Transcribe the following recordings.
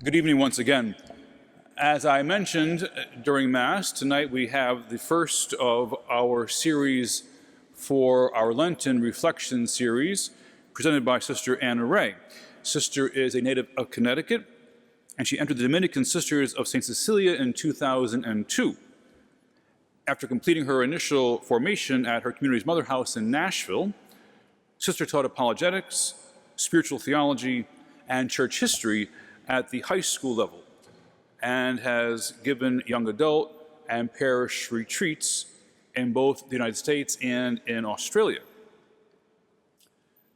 Good evening once again. As I mentioned during Mass, tonight we have the first of our series for our Lenten Reflection series presented by Sister Anna Wray. Sister is a native of Connecticut, and she entered the Dominican Sisters of St. Cecilia in 2002. After completing her initial formation at her community's mother house in Nashville, Sister taught apologetics, spiritual theology, and church history at the high school level, and has given young adult and parish retreats in both the United States and in Australia.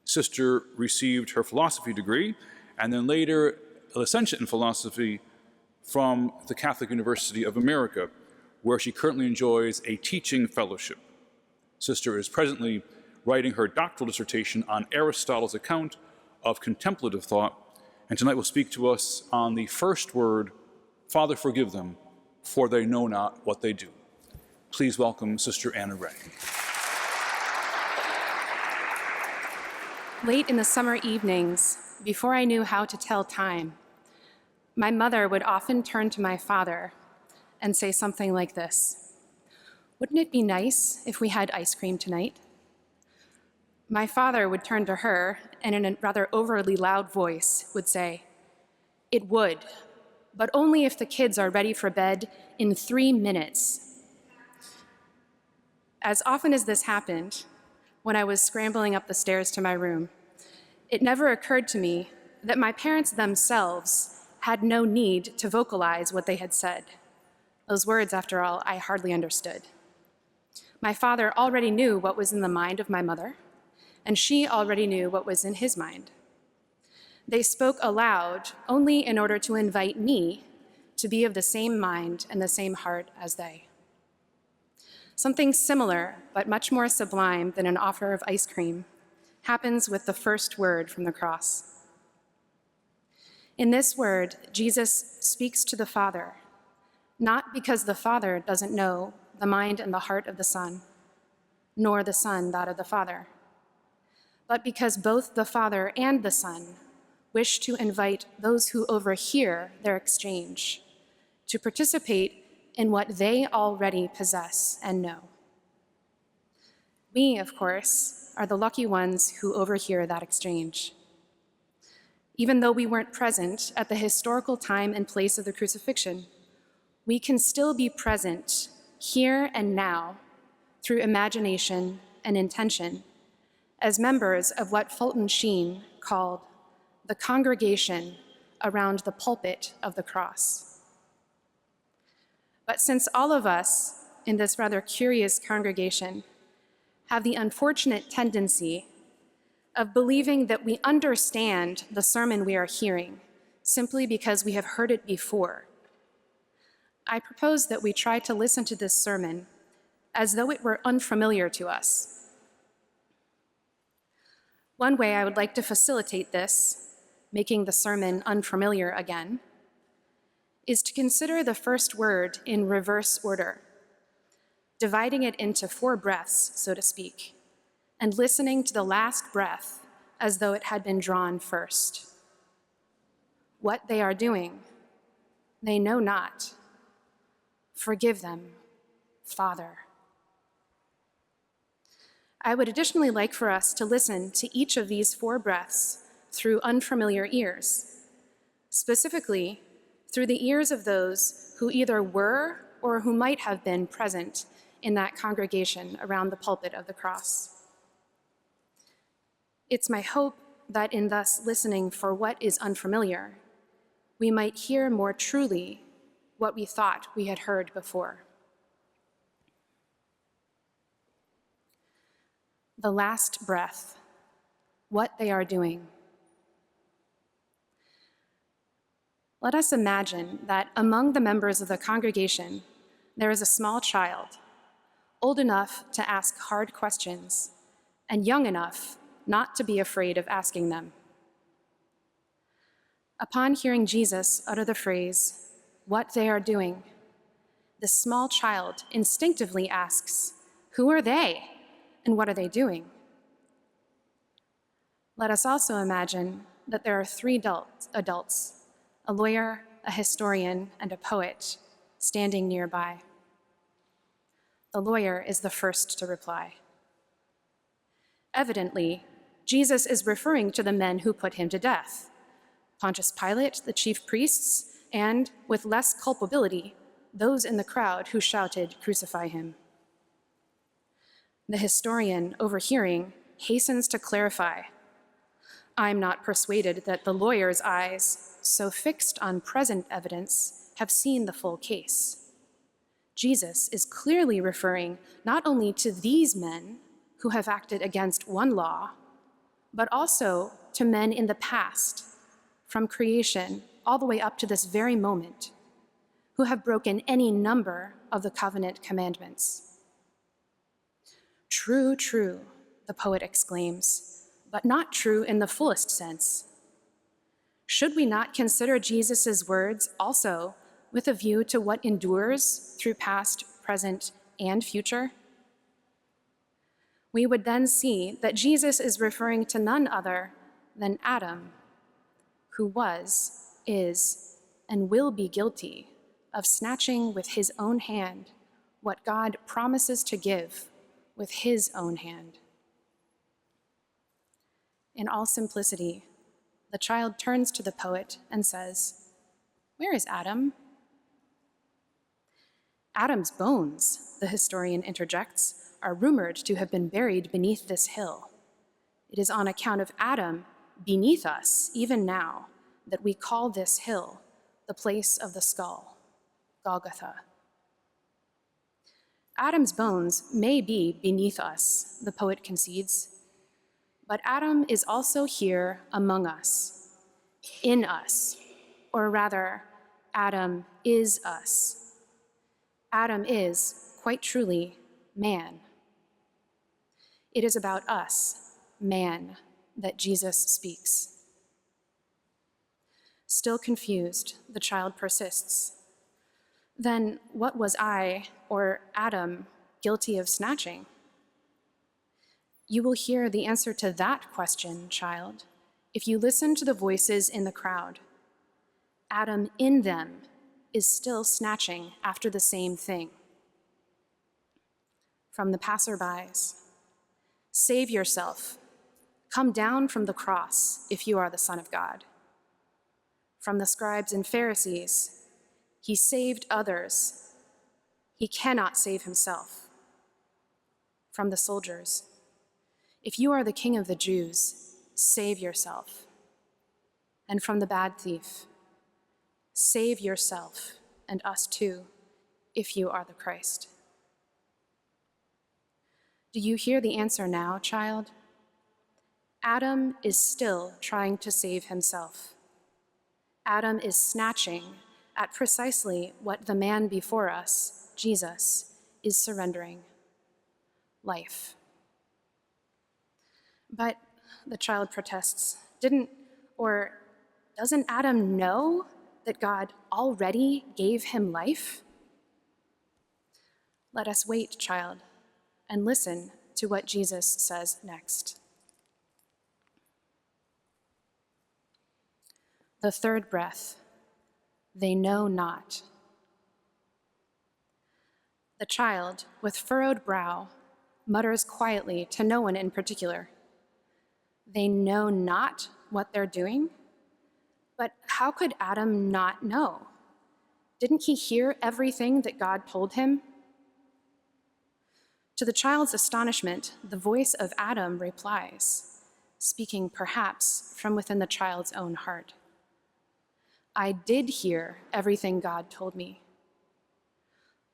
Sister received her philosophy degree and then later a licentiate in philosophy from the Catholic University of America, where she currently enjoys a teaching fellowship. Sister is presently writing her doctoral dissertation on Aristotle's account of contemplative thought, and tonight will speak to us on the first word, Father, forgive them, for they know not what they do. Please welcome Sister Anna Wray. Late in the summer evenings, before I knew how to tell time, my mother would often turn to my father and say something like this: "Wouldn't it be nice if we had ice cream tonight?" My father would turn to her and in a rather overly loud voice would say, "It would, but only if the kids are ready for bed in 3 minutes." As often as this happened, when I was scrambling up the stairs to my room, it never occurred to me that my parents themselves had no need to vocalize what they had said. Those words, after all, I hardly understood. My father already knew what was in the mind of my mother, and she already knew what was in his mind. They spoke aloud only in order to invite me to be of the same mind and the same heart as they. Something similar, but much more sublime than an offer of ice cream, happens with the first word from the cross. In this word, Jesus speaks to the Father, not because the Father doesn't know the mind and the heart of the Son, nor the Son that of the Father, but because both the Father and the Son wish to invite those who overhear their exchange to participate in what they already possess and know. We, of course, are the lucky ones who overhear that exchange. Even though we weren't present at the historical time and place of the crucifixion, we can still be present here and now through imagination and intention as members of what Fulton Sheen called the congregation around the pulpit of the cross. But since all of us in this rather curious congregation have the unfortunate tendency of believing that we understand the sermon we are hearing simply because we have heard it before, I propose that we try to listen to this sermon as though it were unfamiliar to us. One way I would like to facilitate this, making the sermon unfamiliar again, is to consider the first word in reverse order, dividing it into 4 breaths, so to speak, and listening to the last breath as though it had been drawn first. What they are doing, they know not. Forgive them, Father. I would additionally like for us to listen to each of these 4 breaths through unfamiliar ears, specifically through the ears of those who either were or who might have been present in that congregation around the pulpit of the cross. It's my hope that in thus listening for what is unfamiliar, we might hear more truly what we thought we had heard before. The last breath, what they are doing. Let us imagine that among the members of the congregation, there is a small child, old enough to ask hard questions and young enough not to be afraid of asking them. Upon hearing Jesus utter the phrase, "what they are doing," the small child instinctively asks, "Who are they? And what are they doing?" Let us also imagine that there are 3 adults, a lawyer, a historian, and a poet standing nearby. The lawyer is the first to reply. Evidently, Jesus is referring to the men who put him to death: Pontius Pilate, the chief priests, and, with less culpability, those in the crowd who shouted, "Crucify him." The historian, overhearing, hastens to clarify, "I'm not persuaded that the lawyer's eyes, so fixed on present evidence, have seen the full case." Jesus is clearly referring not only to these men who have acted against one law, but also to men in the past, from creation all the way up to this very moment, who have broken any number of the covenant commandments. "True, true," the poet exclaims, "but not true in the fullest sense. Should we not consider Jesus' words also with a view to what endures through past, present, and future? We would then see that Jesus is referring to none other than Adam, who was, is, and will be guilty of snatching with his own hand what God promises to give with his own hand. In all simplicity, the child turns to the poet and says, "Where is Adam?" "Adam's bones," the historian interjects, "are rumored to have been buried beneath this hill. It is on account of Adam beneath us, even now, that we call this hill the place of the skull, Golgotha." Adam's bones may be beneath us, the poet concedes, but Adam is also here among us, in us, or rather, Adam is us. Adam is, quite truly, man. It is about us, man, that Jesus speaks. Still confused, the child persists. "Then what was I, or Adam, guilty of snatching?" You will hear the answer to that question, child, if you listen to the voices in the crowd. Adam in them is still snatching after the same thing. From the passerbys, "Save yourself. Come down from the cross if you are the Son of God." From the scribes and Pharisees, "He saved others. He cannot save himself." From the soldiers, "If you are the King of the Jews, save yourself." And from the bad thief, "Save yourself and us too, if you are the Christ." Do you hear the answer now, child? Adam is still trying to save himself. Adam is snatching at precisely what the man before us, Jesus, is surrendering: life. But, the child protests, doesn't Adam know that God already gave him life? Let us wait, child, and listen to what Jesus says next. The third breath, "They know not." The child, with furrowed brow, mutters quietly to no one in particular. They know not what they're doing? But how could Adam not know? Didn't he hear everything that God told him? To the child's astonishment, the voice of Adam replies, speaking perhaps from within the child's own heart. "I did hear everything God told me."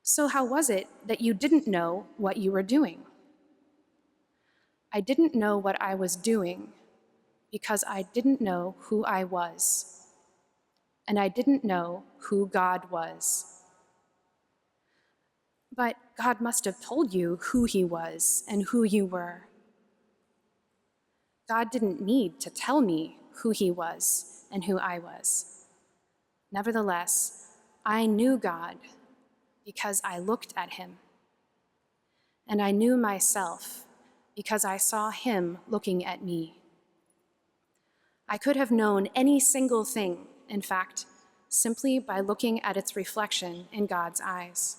"So how was it that you didn't know what you were doing?" "I didn't know what I was doing because I didn't know who I was, and I didn't know who God was." "But God must have told you who he was and who you were." "God didn't need to tell me who he was and who I was. Nevertheless, I knew God because I looked at him. And I knew myself because I saw him looking at me. I could have known any single thing, in fact, simply by looking at its reflection in God's eyes.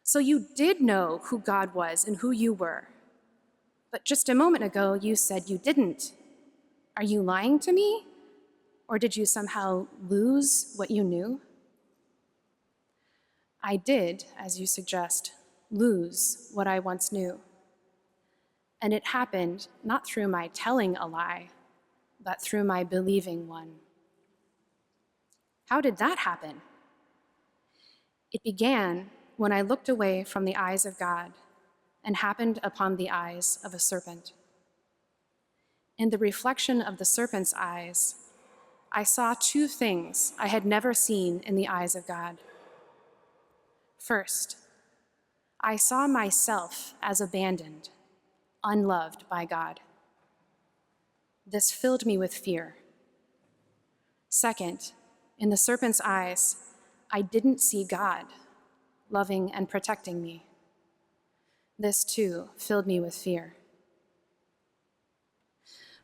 So you did know who God was and who you were, but just a moment ago you said you didn't. Are you lying to me? Or did you somehow lose what you knew? I did, as you suggest, lose what I once knew. And it happened not through my telling a lie, but through my believing one. How did that happen? It began when I looked away from the eyes of God and happened upon the eyes of a serpent. In the reflection of the serpent's eyes, I saw two things I had never seen in the eyes of God. First, I saw myself as abandoned, unloved by God. This filled me with fear. Second, in the serpent's eyes, I didn't see God loving and protecting me. This too filled me with fear.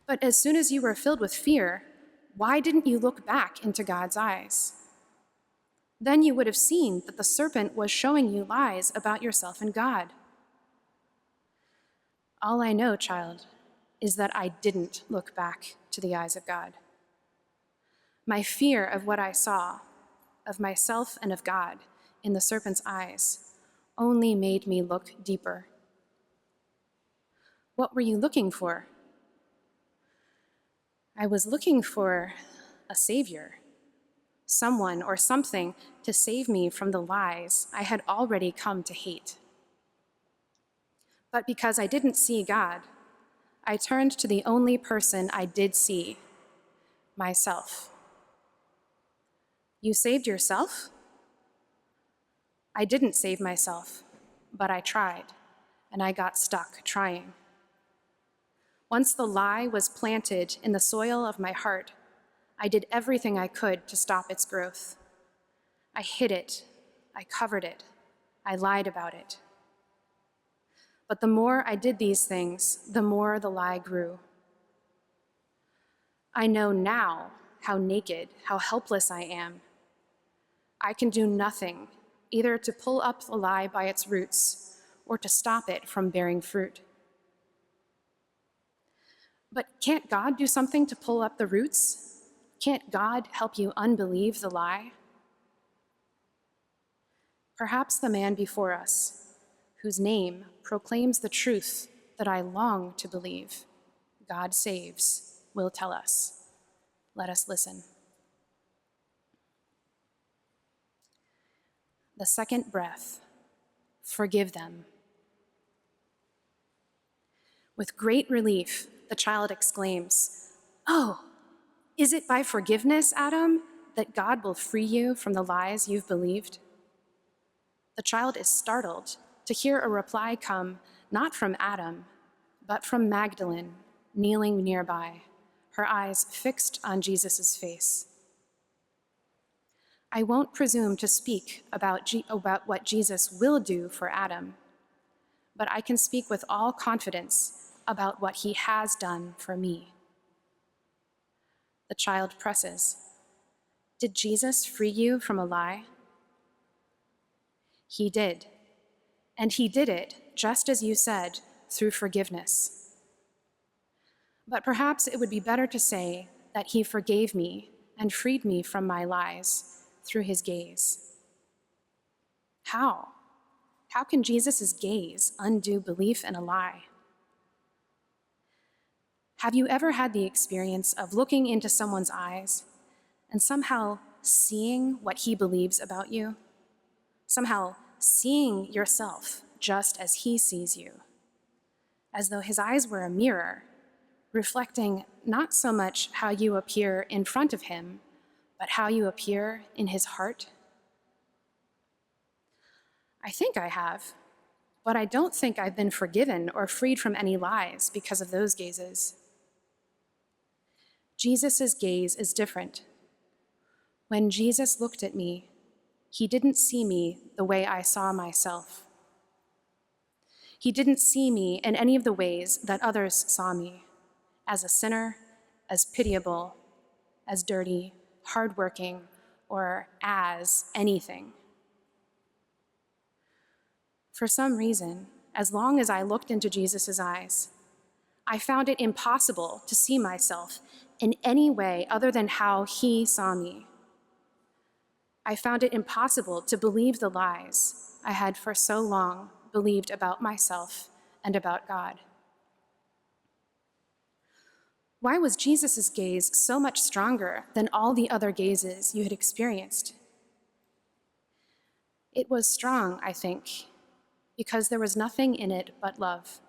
But as soon as you were filled with fear, why didn't you look back into God's eyes? Then you would have seen that the serpent was showing you lies about yourself and God. All I know, child, is that I didn't look back to the eyes of God. My fear of what I saw, of myself and of God, in the serpent's eyes, only made me look deeper. What were you looking for? I was looking for a savior, someone or something to save me from the lies I had already come to hate. But because I didn't see God, I turned to the only person I did see, myself. You saved yourself? I didn't save myself, but I tried, and I got stuck trying. Once the lie was planted in the soil of my heart, I did everything I could to stop its growth. I hid it, I covered it, I lied about it. But the more I did these things, the more the lie grew. I know now how naked, how helpless I am. I can do nothing, either to pull up the lie by its roots or to stop it from bearing fruit. But can't God do something to pull up the roots? Can't God help you unbelieve the lie? Perhaps the man before us, whose name proclaims the truth that I long to believe, God saves, will tell us. Let us listen. The second breath, forgive them. With great relief, the child exclaims, "Oh, is it by forgiveness, Adam, that God will free you from the lies you've believed?" The child is startled to hear a reply come not from Adam, but from Magdalene, kneeling nearby, her eyes fixed on Jesus' face. I won't presume to speak about what Jesus will do for Adam, but I can speak with all confidence about what he has done for me. The child presses, "Did Jesus free you from a lie?" He did, and he did it, just as you said, through forgiveness. But perhaps it would be better to say that he forgave me and freed me from my lies through his gaze. How? How can Jesus' gaze undo belief in a lie? Have you ever had the experience of looking into someone's eyes and somehow seeing what he believes about you? Somehow seeing yourself just as he sees you, as though his eyes were a mirror, reflecting not so much how you appear in front of him, but how you appear in his heart? I think I have, but I don't think I've been forgiven or freed from any lies because of those gazes. Jesus' gaze is different. When Jesus looked at me, he didn't see me the way I saw myself. He didn't see me in any of the ways that others saw me, as a sinner, as pitiable, as dirty, hardworking, or as anything. For some reason, as long as I looked into Jesus' eyes, I found it impossible to see myself in any way other than how he saw me. I found it impossible to believe the lies I had for so long believed about myself and about God. Why was Jesus' gaze so much stronger than all the other gazes you had experienced? It was strong, I think, because there was nothing in it but love.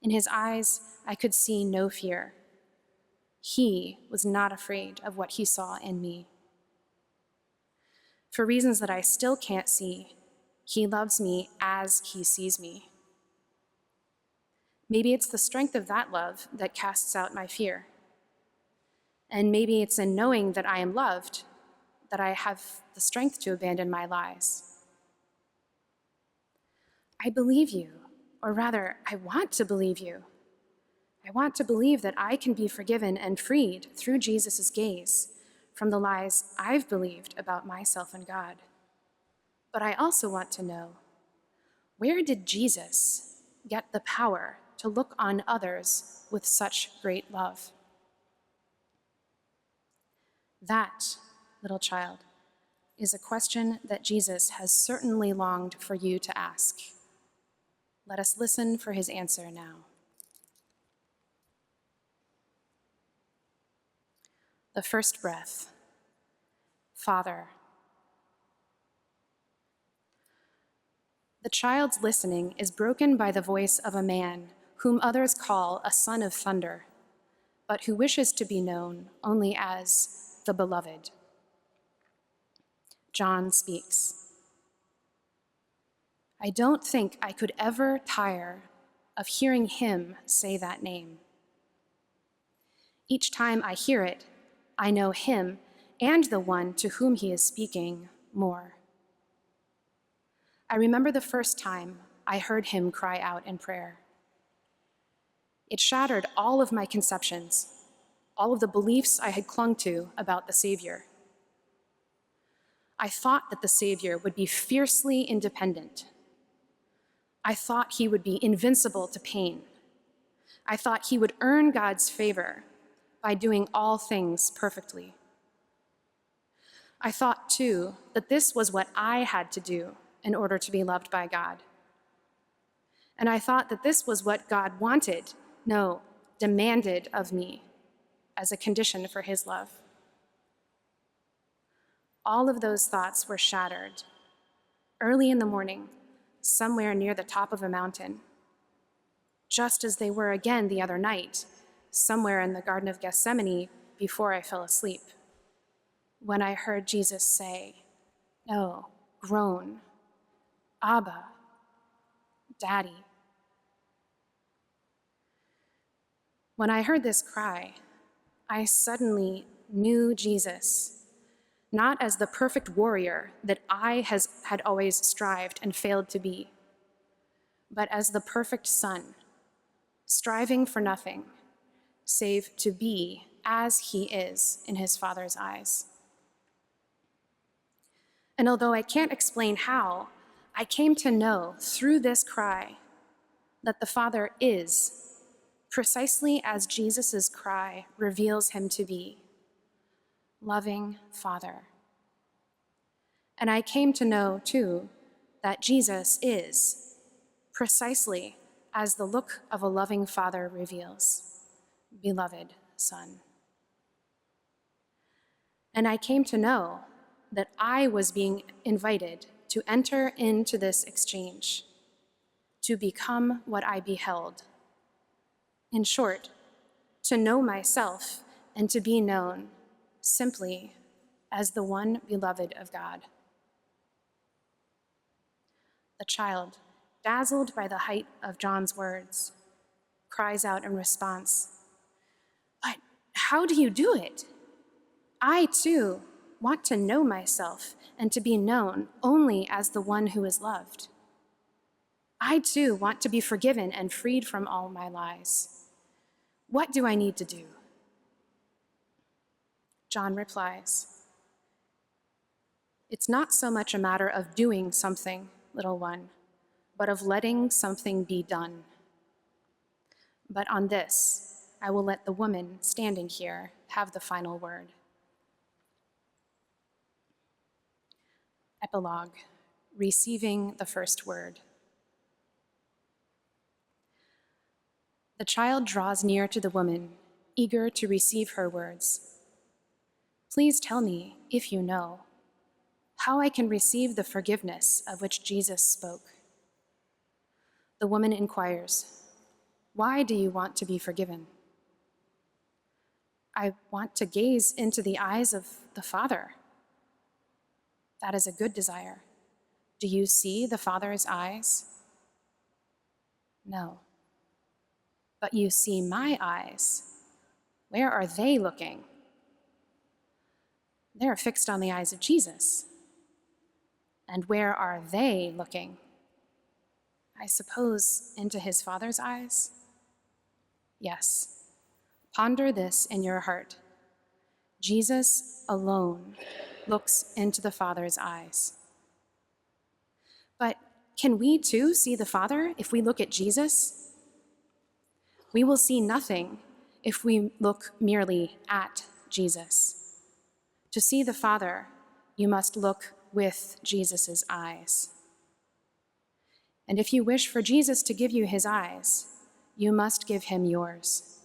In his eyes, I could see no fear. He was not afraid of what he saw in me. For reasons that I still can't see, he loves me as he sees me. Maybe it's the strength of that love that casts out my fear. And maybe it's in knowing that I am loved that I have the strength to abandon my lies. I believe you, or rather, I want to believe you. I want to believe that I can be forgiven and freed through Jesus' gaze from the lies I've believed about myself and God. But I also want to know, where did Jesus get the power to look on others with such great love? That, little child, is a question that Jesus has certainly longed for you to ask. Let us listen for his answer now. The first breath. Father. The child's listening is broken by the voice of a man whom others call a son of thunder, but who wishes to be known only as the beloved. John speaks. I don't think I could ever tire of hearing him say that name. Each time I hear it, I know him and the one to whom he is speaking more. I remember the first time I heard him cry out in prayer. It shattered all of my conceptions, all of the beliefs I had clung to about the Savior. I thought that the Savior would be fiercely independent. I thought he would be invincible to pain. I thought he would earn God's favor by doing all things perfectly. I thought, too, that this was what I had to do in order to be loved by God. And I thought that this was what God wanted, no, demanded of me as a condition for his love. All of those thoughts were shattered early in the morning, somewhere near the top of a mountain, just as they were again the other night, somewhere in the Garden of Gethsemane before I fell asleep, when I heard Jesus say, no, groan, Abba, Daddy. When I heard this cry, I suddenly knew Jesus, not as the perfect warrior that I had always strived and failed to be, but as the perfect son, striving for nothing, save to be as he is in his Father's eyes. And although I can't explain how, I came to know through this cry that the Father is precisely as Jesus' cry reveals him to be, loving Father. And I came to know, too, that Jesus is precisely as the look of a loving Father reveals, beloved Son. And I came to know that I was being invited to enter into this exchange, to become what I beheld. In short, to know myself and to be known simply as the one beloved of God. The child, dazzled by the height of John's words, cries out in response, "But how do you do it? I, too, want to know myself and to be known only as the one who is loved. I, too, want to be forgiven and freed from all my lies. What do I need to do?" John replies, "It's not so much a matter of doing something, little one, but of letting something be done. But on this, I will let the woman standing here have the final word." Epilogue, receiving the first word. The child draws near to the woman, eager to receive her words. "Please tell me, if you know, how I can receive the forgiveness of which Jesus spoke." The woman inquires, "Why do you want to be forgiven?" "I want to gaze into the eyes of the Father." "That is a good desire. Do you see the Father's eyes?" "No." "But you see my eyes. Where are they looking?" "They are fixed on the eyes of Jesus." "And where are they looking?" "I suppose into his Father's eyes?" "Yes. Ponder this in your heart. Jesus alone looks into the Father's eyes." "But can we too see the Father if we look at Jesus?" "We will see nothing if we look merely at Jesus. To see the Father, you must look with Jesus' eyes. And if you wish for Jesus to give you his eyes, you must give him yours,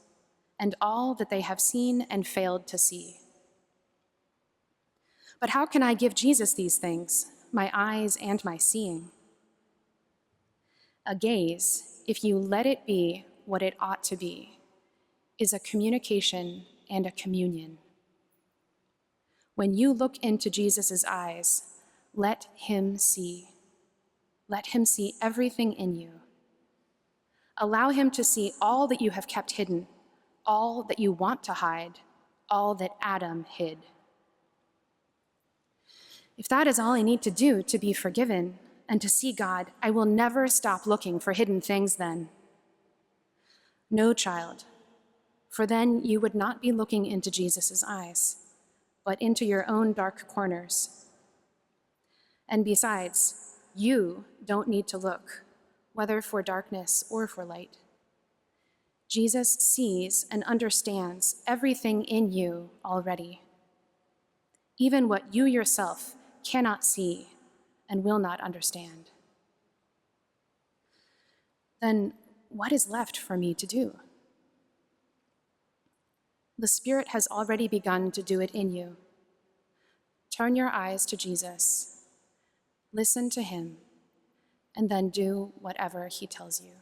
and all that they have seen and failed to see." "But how can I give Jesus these things, my eyes and my seeing?" A gaze, if you let it be what it ought to be, is a communication and a communion. When you look into Jesus' eyes, let him see. Let him see everything in you. Allow him to see all that you have kept hidden, all that you want to hide, all that Adam hid. If that is all I need to do to be forgiven and to see God, I will never stop looking for hidden things then. No, child, for then you would not be looking into Jesus' eyes, but into your own dark corners. And besides, you don't need to look, whether for darkness or for light. Jesus sees and understands everything in you already, even what you yourself cannot see and will not understand. Then what is left for me to do? The Spirit has already begun to do it in you. Turn your eyes to Jesus, listen to him, and then do whatever he tells you.